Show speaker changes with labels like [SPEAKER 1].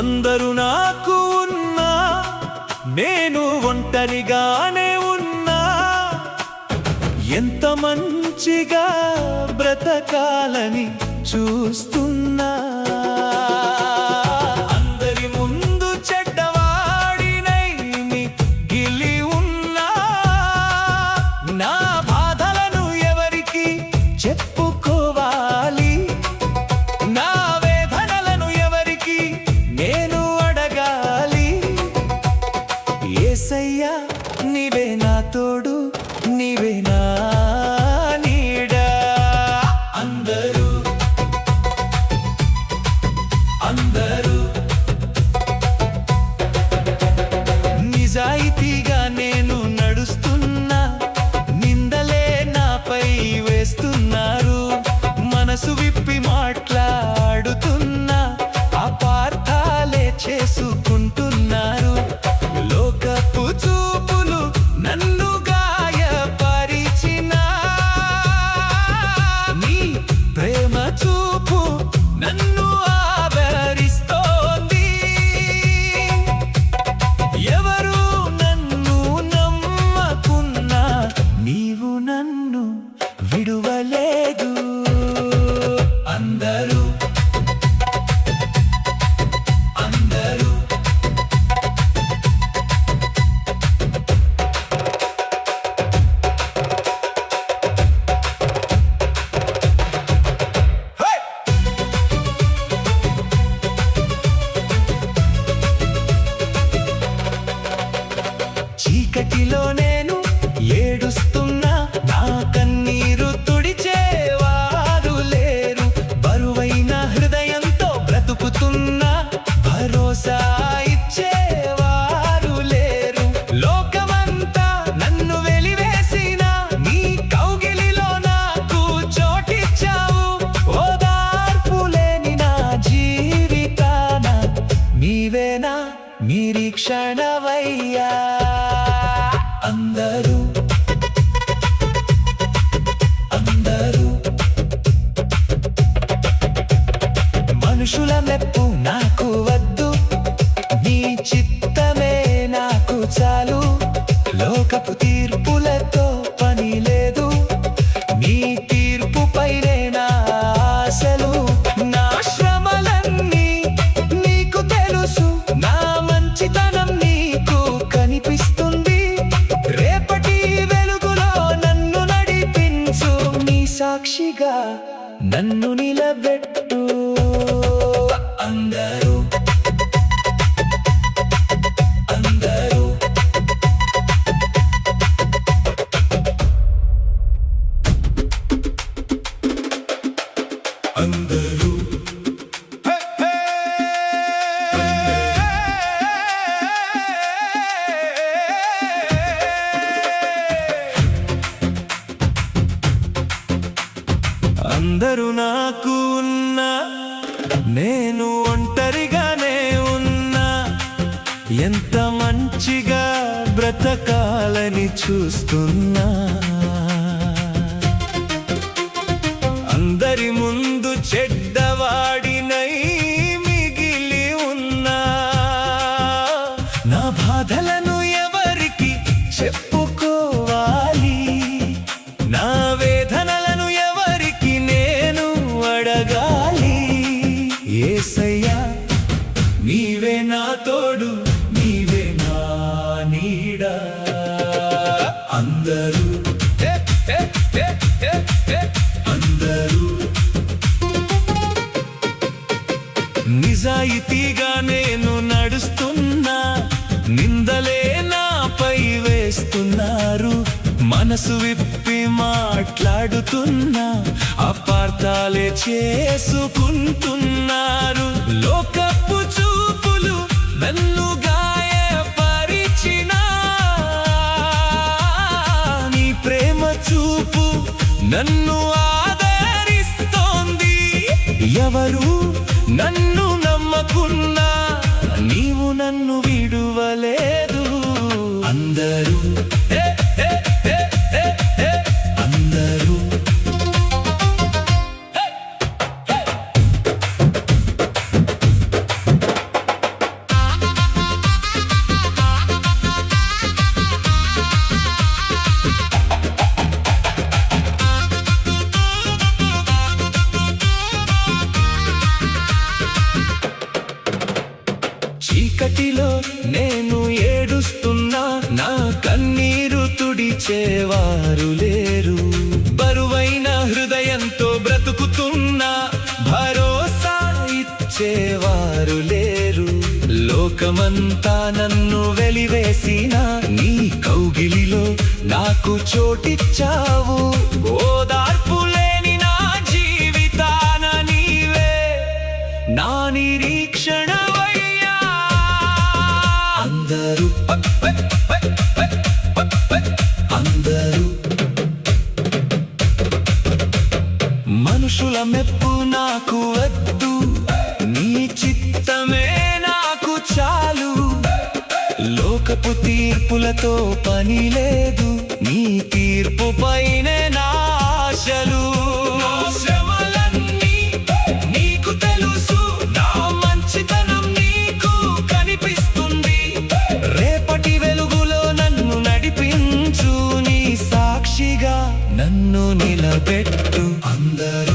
[SPEAKER 1] అందరూ నాకు ఉన్నా నేను ఒంటరిగానే ఉన్నా ఎంత మంచిగా బ్రతకాలని చూస్తున్నా అందరి ముందు చెడ్డవాడినై మిగిలి ఉన్నా నా బాధలను ఎవరికి చెప్పుకోవాలి నా వేదనలను ఎవరికి నేను అడగాలి యేసయ్యా నీవే నా తోడు నీవే నా నీడా అందరూ నిజాయితీగా నేను నడుస్తున్నా నిందలే నాపై వేస్తున్నారు మనసు విప్పి మాట్లాడుతున్నా అపార్థాలే చేసుకుంటున్నారు లోకపు చూపులు నన్ను గాయపరిచినా నీ ప్రేమ చూపు నన్ను ఆవరిస్తోంది ఎవరు నన్ను నమ్మకున్నా నీవు నన్ను విడువలేదు అందరూ చీకటిలో నేను ఏడుస్తున్నా నా కన్నీరు తుడిచేవారు లేరు బరువైన హృదయంతో బ్రతుకుతున్నా భరోసా ఇచ్చేవారు లేరు లోకమంతా నన్ను వెలివేసిన నీ కౌగిలిలో నాకు చోటిచ్చావు ఓదార్పు లేని నా జీవితాన నీవేనా నిరీక్షణవయ్యా అందరూ మనుషుల మెప్పు నాకు వద్దు నీ చిత్తమే నాకు చాలు లోకపు తీర్పులతో పని లేదు నీ తీర్పుపైనే నా ఆశలు నా శ్రమలన్నీ నీకు తెలుసు నా మంచితనం నీకు కనిపిస్తుంది రేపటి వెలుగులో నన్ను నడిపించు నీ సాక్షిగా నన్ను నిలబెట్టు అందరూ అందరూ నాకు ఉన్నా నేను ఒంటరిగానే ఉన్నా ఎంత మంచిగా బ్రతకాలని చూస్తున్నా అందరి ముందు చెడ్డవాడినై మిగిలి ఉన్నా నా బాధలను ఎవరికి చెప్పుకోవాలి నా వేదనలను ఎవరికి నేను అడగాలి యేసయ్యా నీవే నా తోడు నీవే నా నీడా అందరూ నిజాయితీగా నేను నడుస్తున్నా నిందలే నాపై వేస్తున్నారు మనసు విప్పి మాట్లాడుతున్నా అపార్థాలే చేసుకుంటున్నారు లోకపు చూపులు నన్ను గాయపరిచినా నీ ప్రేమ చూపు నన్ను ఆదరిస్తోంది ఎవరు నన్ను నమ్మకున్నా నీవు నన్ను విడువలేదు అందరూ ఓదార్పునిచ్చేవారు లేరు. బరువైన హృదయంతో బ్రతుకుతున్నా భరోసా ఇచ్చేవారు లేరు. లోకమంతా నన్ను వెలివేసిన నీ కౌగిలిలో నాకు చోటిచ్చావు. ఓదార్పు లేని నా జీవితాన నీవే నా నిరీక్షణవయ్యా. అందరూ మనుషుల మెప్పు నాకు వద్దు, నీ చిత్తమే నాకు చాలు. లోకపు తీర్పులతో పని లేదు, నీ తీర్పు పైనే నా ఆశలు. శ్రమలన్నీ నీకు తెలుసు, నా మంచితనం నీకు కనిపిస్తుంది. రేపటి వెలుగులో నన్ను నడిపించు, నీ సాక్షిగా నన్ను నిలబెట్టు. అందరూ